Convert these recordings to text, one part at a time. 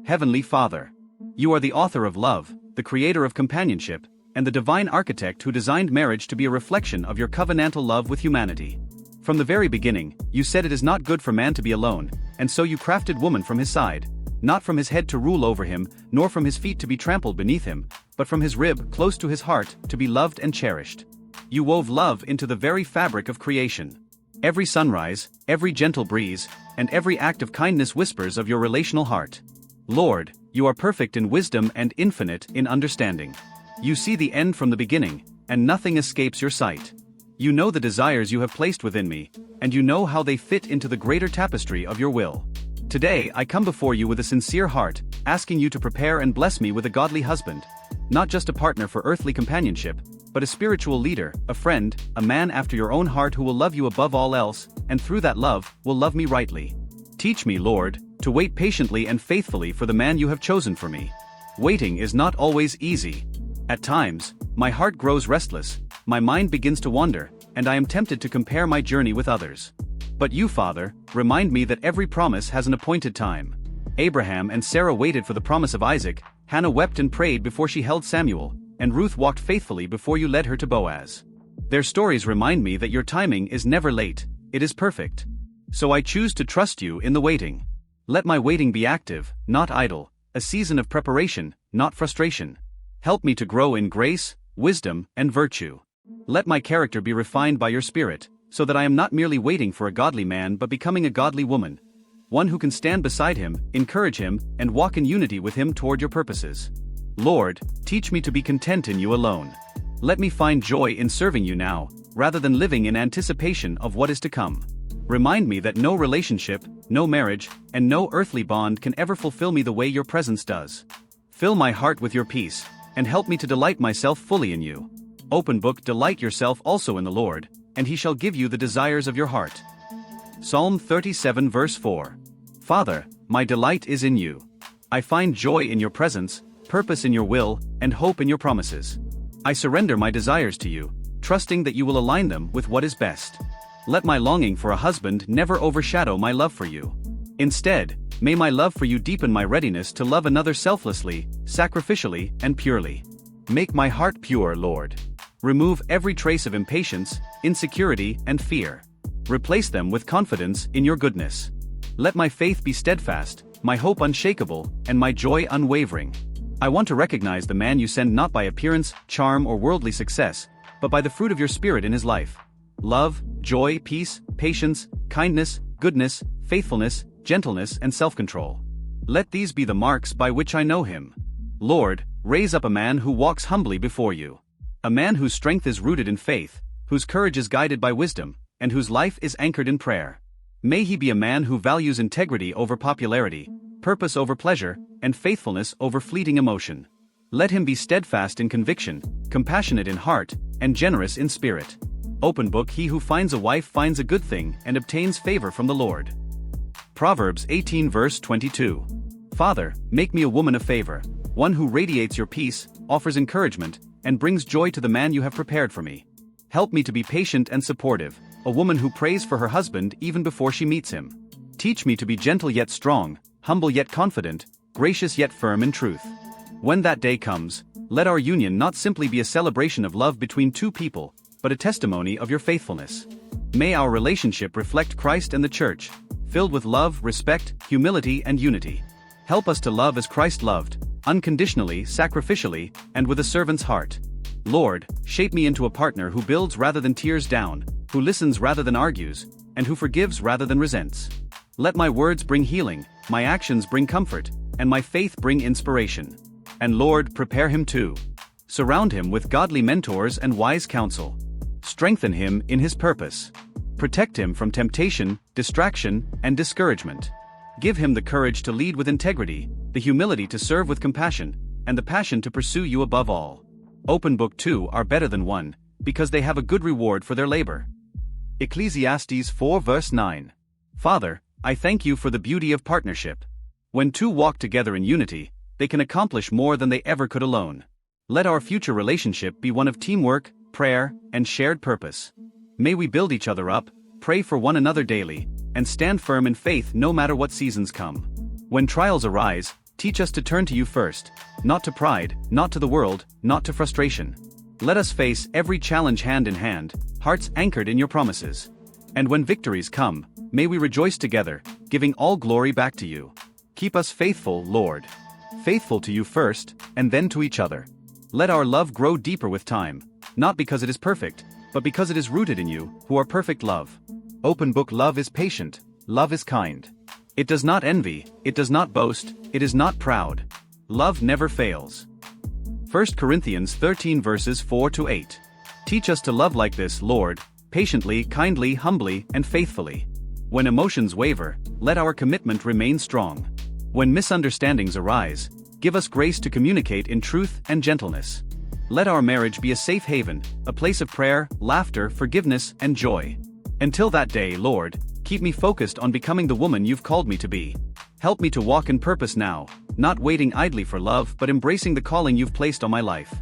Heavenly Father. You are the author of love, the creator of companionship, and the divine architect who designed marriage to be a reflection of your covenantal love with humanity. From the very beginning, you said it is not good for man to be alone, and so you crafted woman from his side, not from his head to rule over him, nor from his feet to be trampled beneath him, but from his rib close to his heart to be loved and cherished. You wove love into the very fabric of creation. Every sunrise, every gentle breeze, and every act of kindness whispers of your relational heart. Lord, you are perfect in wisdom and infinite in understanding. You see the end from the beginning, and nothing escapes your sight. You know the desires you have placed within me, and you know how they fit into the greater tapestry of your will. Today I come before you with a sincere heart, asking you to prepare and bless me with a godly husband, not just a partner for earthly companionship, but a spiritual leader, a friend, a man after your own heart who will love you above all else, and through that love, will love me rightly. Teach me, Lord, to wait patiently and faithfully for the man you have chosen for me. Waiting is not always easy. At times, my heart grows restless, my mind begins to wander, and I am tempted to compare my journey with others. But you, Father, remind me that every promise has an appointed time. Abraham and Sarah waited for the promise of Isaac, Hannah wept and prayed before she held Samuel, and Ruth walked faithfully before you led her to Boaz. Their stories remind me that your timing is never late, it is perfect. So I choose to trust you in the waiting. Let my waiting be active, not idle, a season of preparation, not frustration. Help me to grow in grace, wisdom, and virtue. Let my character be refined by your Spirit, so that I am not merely waiting for a godly man but becoming a godly woman. One who can stand beside him, encourage him, and walk in unity with him toward your purposes. Lord, teach me to be content in you alone. Let me find joy in serving you now, rather than living in anticipation of what is to come. Remind me that no relationship, no marriage, and no earthly bond can ever fulfill me the way your presence does. Fill my heart with your peace, and help me to delight myself fully in you. Open book, delight yourself also in the Lord, and he shall give you the desires of your heart. Psalm 37 verse 4. Father, my delight is in you. I find joy in your presence, purpose in your will, and hope in your promises. I surrender my desires to you, trusting that you will align them with what is best. Let my longing for a husband never overshadow my love for you. Instead, may my love for you deepen my readiness to love another selflessly, sacrificially, and purely. Make my heart pure, Lord. Remove every trace of impatience, insecurity, and fear. Replace them with confidence in your goodness. Let my faith be steadfast, my hope unshakable, and my joy unwavering. I want to recognize the man you send not by appearance, charm, or worldly success, but by the fruit of your Spirit in his life. Love, joy, peace, patience, kindness, goodness, faithfulness, gentleness, and self-control. Let these be the marks by which I know him. Lord, raise up a man who walks humbly before you. A man whose strength is rooted in faith, whose courage is guided by wisdom, and whose life is anchored in prayer. May he be a man who values integrity over popularity, purpose over pleasure, and faithfulness over fleeting emotion. Let him be steadfast in conviction, compassionate in heart, and generous in spirit. Open book, he who finds a wife finds a good thing and obtains favor from the Lord. Proverbs 18 verse 22. Father, make me a woman of favor, one who radiates your peace, offers encouragement, and brings joy to the man you have prepared for me. Help me to be patient and supportive, a woman who prays for her husband even before she meets him. Teach me to be gentle yet strong, humble yet confident, gracious yet firm in truth. When that day comes, let our union not simply be a celebration of love between two people, but a testimony of your faithfulness. May our relationship reflect Christ and the Church, filled with love, respect, humility, and unity. Help us to love as Christ loved, unconditionally, sacrificially, and with a servant's heart. Lord, shape me into a partner who builds rather than tears down, who listens rather than argues, and who forgives rather than resents. Let my words bring healing, my actions bring comfort, and my faith bring inspiration. And Lord, prepare him too. Surround him with godly mentors and wise counsel. Strengthen him in his purpose. Protect him from temptation, distraction, and discouragement. Give him the courage to lead with integrity, the humility to serve with compassion, and the passion to pursue you above all. Open book, two are better than one, because they have a good reward for their labor. Ecclesiastes 4 verse 9. Father, I thank you for the beauty of partnership. When two walk together in unity, they can accomplish more than they ever could alone. Let our future relationship be one of teamwork, prayer, and shared purpose. May we build each other up, pray for one another daily, and stand firm in faith no matter what seasons come. When trials arise, Teach us to turn to you first, not to pride, not to the world, not to frustration. Let us face every challenge hand in hand, hearts anchored in your promises. And when victories come, may we rejoice together, giving all glory back to you. Keep us faithful, Lord. Faithful to you first, and then to each other. Let our love grow deeper with time, not because it is perfect, but because it is rooted in you, who are perfect love. Open book love is patient, love is kind. It does not envy, it does not boast, it is not proud. Love never fails. 1 Corinthians 13 verses 4-8. Teach us to love like this, Lord, patiently, kindly, humbly, and faithfully. When emotions waver, let our commitment remain strong. When misunderstandings arise, give us grace to communicate in truth and gentleness. Let our marriage be a safe haven, a place of prayer, laughter, forgiveness, and joy. Until that day, Lord, keep me focused on becoming the woman you've called me to be. Help me to walk in purpose now, not waiting idly for love but embracing the calling you've placed on my life.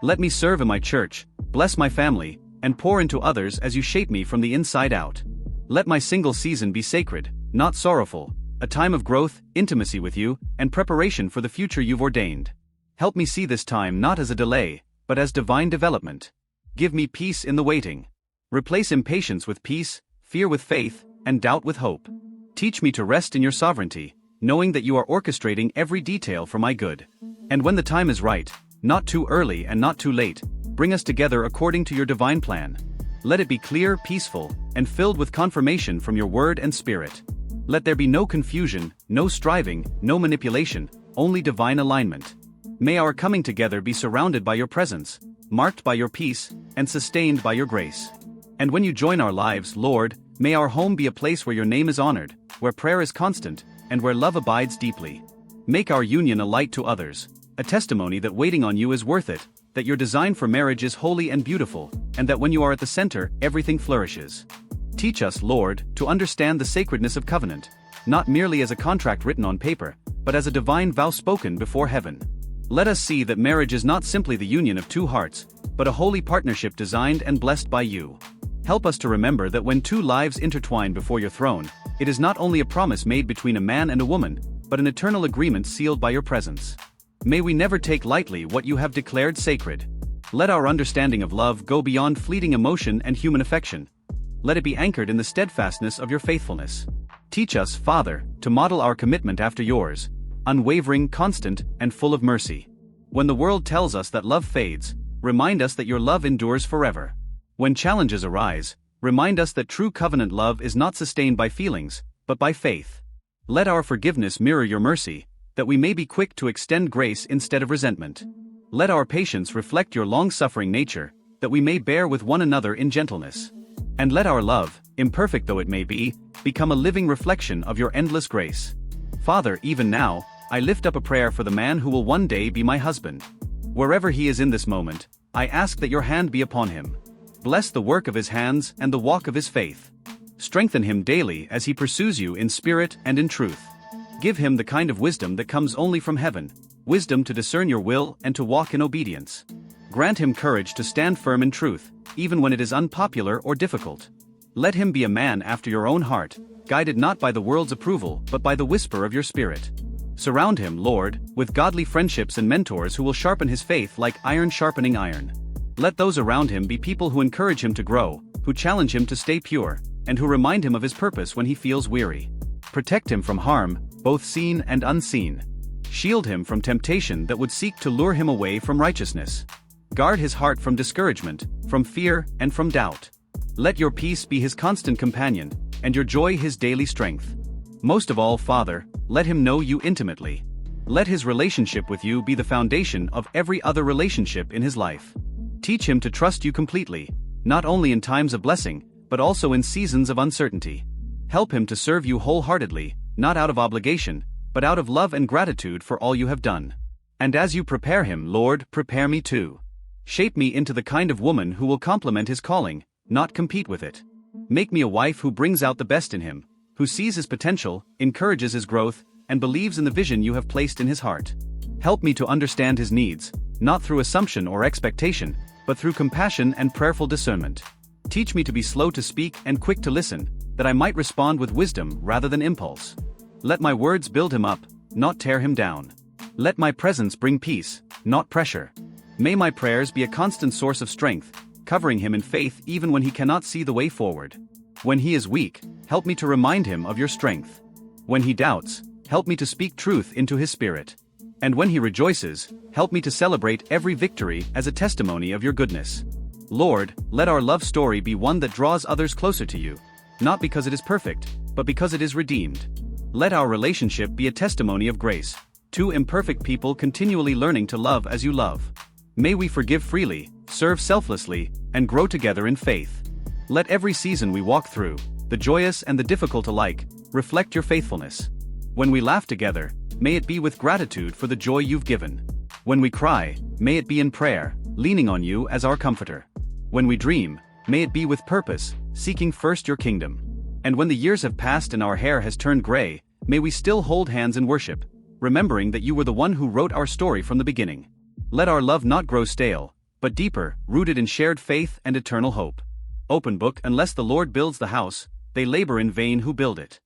Let me serve in my church, bless my family, and pour into others as you shape me from the inside out. Let my single season be sacred, not sorrowful, a time of growth, intimacy with you, and preparation for the future you've ordained. Help me see this time not as a delay, but as divine development. Give me peace in the waiting. Replace impatience with peace, fear with faith, and doubt with hope. Teach me to rest in your sovereignty, knowing that you are orchestrating every detail for my good. And when the time is right, not too early and not too late, bring us together according to your divine plan. Let it be clear, peaceful, and filled with confirmation from your word and spirit. Let there be no confusion, no striving, no manipulation, only divine alignment. May our coming together be surrounded by your presence, marked by your peace, and sustained by your grace. And when you join our lives, Lord, may our home be a place where your name is honored, where prayer is constant, and where love abides deeply. Make our union a light to others, a testimony that waiting on you is worth it, that your design for marriage is holy and beautiful, and that when you are at the center, everything flourishes. Teach us, Lord, to understand the sacredness of covenant, not merely as a contract written on paper, but as a divine vow spoken before heaven. Let us see that marriage is not simply the union of two hearts, but a holy partnership designed and blessed by you. Help us to remember that when two lives intertwine before your throne, it is not only a promise made between a man and a woman, but an eternal agreement sealed by your presence. May we never take lightly what you have declared sacred. Let our understanding of love go beyond fleeting emotion and human affection. Let it be anchored in the steadfastness of your faithfulness. Teach us, Father, to model our commitment after yours, unwavering, constant, and full of mercy. When the world tells us that love fades, remind us that your love endures forever. When challenges arise, remind us that true covenant love is not sustained by feelings, but by faith. Let our forgiveness mirror your mercy, that we may be quick to extend grace instead of resentment. Let our patience reflect your long-suffering nature, that we may bear with one another in gentleness. And let our love, imperfect though it may be, become a living reflection of your endless grace. Father, even now, I lift up a prayer for the man who will one day be my husband. Wherever he is in this moment, I ask that your hand be upon him. Bless the work of his hands and the walk of his faith. Strengthen him daily as he pursues you in spirit and in truth. Give him the kind of wisdom that comes only from heaven, wisdom to discern your will and to walk in obedience. Grant him courage to stand firm in truth, even when it is unpopular or difficult. Let him be a man after your own heart, guided not by the world's approval but by the whisper of your spirit. Surround him, Lord, with godly friendships and mentors who will sharpen his faith like iron sharpening iron. Let those around him be people who encourage him to grow, who challenge him to stay pure, and who remind him of his purpose when he feels weary. Protect him from harm, both seen and unseen. Shield him from temptation that would seek to lure him away from righteousness. Guard his heart from discouragement, from fear, and from doubt. Let your peace be his constant companion, and your joy his daily strength. Most of all, Father, let him know you intimately. Let his relationship with you be the foundation of every other relationship in his life. Teach him to trust you completely, not only in times of blessing, but also in seasons of uncertainty. Help him to serve you wholeheartedly, not out of obligation, but out of love and gratitude for all you have done. And as you prepare him, Lord, prepare me too. Shape me into the kind of woman who will complement his calling, not compete with it. Make me a wife who brings out the best in him, who sees his potential, encourages his growth, and believes in the vision you have placed in his heart. Help me to understand his needs, not through assumption or expectation, but through compassion and prayerful discernment. Teach me to be slow to speak and quick to listen, that I might respond with wisdom rather than impulse. Let my words build him up, not tear him down. Let my presence bring peace, not pressure. May my prayers be a constant source of strength, covering him in faith even when he cannot see the way forward. When he is weak, help me to remind him of your strength. When he doubts, help me to speak truth into his spirit. And when he rejoices, help me to celebrate every victory as a testimony of your goodness. Lord, let our love story be one that draws others closer to you, not because it is perfect, but because it is redeemed. Let our relationship be a testimony of grace, two imperfect people continually learning to love as you love. May we forgive freely, serve selflessly, and grow together in faith. Let every season we walk through, the joyous and the difficult alike, reflect your faithfulness. When we laugh together, may it be with gratitude for the joy you've given. When we cry, may it be in prayer, leaning on you as our comforter. When we dream, may it be with purpose, seeking first your kingdom. And when the years have passed and our hair has turned gray, may we still hold hands in worship, remembering that you were the one who wrote our story from the beginning. Let our love not grow stale, but deeper, rooted in shared faith and eternal hope. Open book. Unless the Lord builds the house, they labor in vain who build it.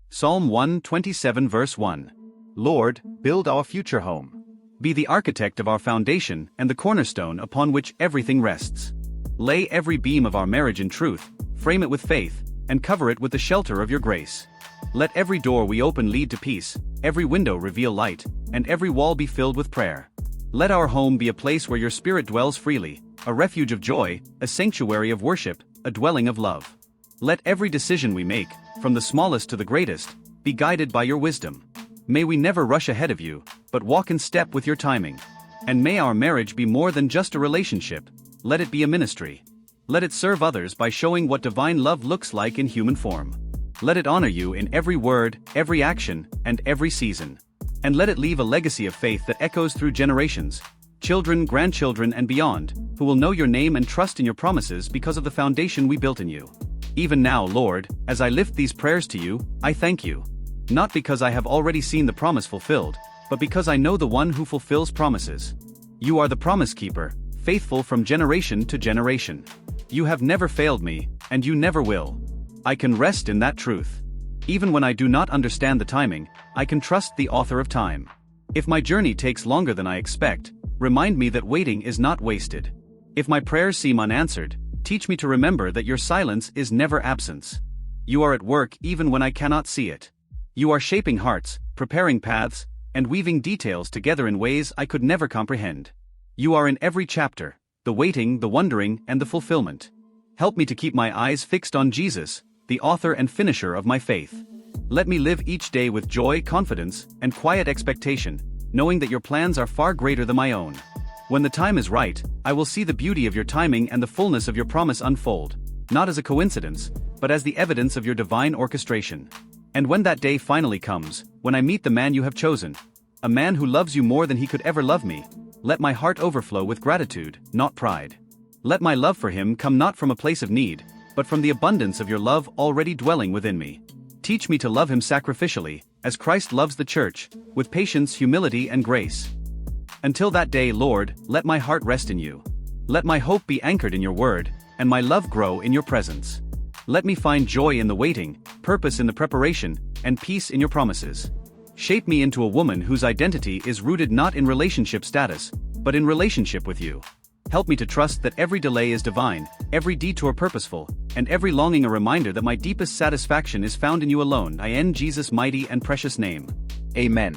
Psalm 127 verse 1. Lord, build our future home. Be the architect of our foundation and the cornerstone upon which everything rests. Lay every beam of our marriage in truth, frame it with faith, and cover it with the shelter of your grace. Let every door we open lead to peace, every window reveal light, and every wall be filled with prayer. Let our home be a place where your spirit dwells freely, a refuge of joy, a sanctuary of worship, a dwelling of love. Let every decision we make, from the smallest to the greatest, be guided by your wisdom. May we never rush ahead of you, but walk in step with your timing. And may our marriage be more than just a relationship, let it be a ministry. Let it serve others by showing what divine love looks like in human form. Let it honor you in every word, every action, and every season. And let it leave a legacy of faith that echoes through generations, children, grandchildren, and beyond, who will know your name and trust in your promises because of the foundation we built in you. Even now, Lord, as I lift these prayers to you, I thank you. Not because I have already seen the promise fulfilled, but because I know the one who fulfills promises. You are the promise keeper, faithful from generation to generation. You have never failed me, and you never will. I can rest in that truth. Even when I do not understand the timing, I can trust the author of time. If my journey takes longer than I expect, remind me that waiting is not wasted. If my prayers seem unanswered, teach me to remember that your silence is never absence. You are at work even when I cannot see it. You are shaping hearts, preparing paths, and weaving details together in ways I could never comprehend. You are in every chapter, the waiting, the wondering, and the fulfillment. Help me to keep my eyes fixed on Jesus, the author and finisher of my faith. Let me live each day with joy, confidence, and quiet expectation, knowing that your plans are far greater than my own. When the time is right, I will see the beauty of your timing and the fullness of your promise unfold, not as a coincidence, but as the evidence of your divine orchestration. And when that day finally comes, when I meet the man you have chosen, a man who loves you more than he could ever love me, let my heart overflow with gratitude, not pride. Let my love for him come not from a place of need, but from the abundance of your love already dwelling within me. Teach me to love him sacrificially, as Christ loves the church, with patience, humility, and grace. Until that day, Lord, let my heart rest in you. Let my hope be anchored in your word, and my love grow in your presence. Let me find joy in the waiting, purpose in the preparation, and peace in your promises. Shape me into a woman whose identity is rooted not in relationship status, but in relationship with you. Help me to trust that every delay is divine, every detour purposeful, and every longing a reminder that my deepest satisfaction is found in you alone. In Jesus' mighty and precious name. Amen.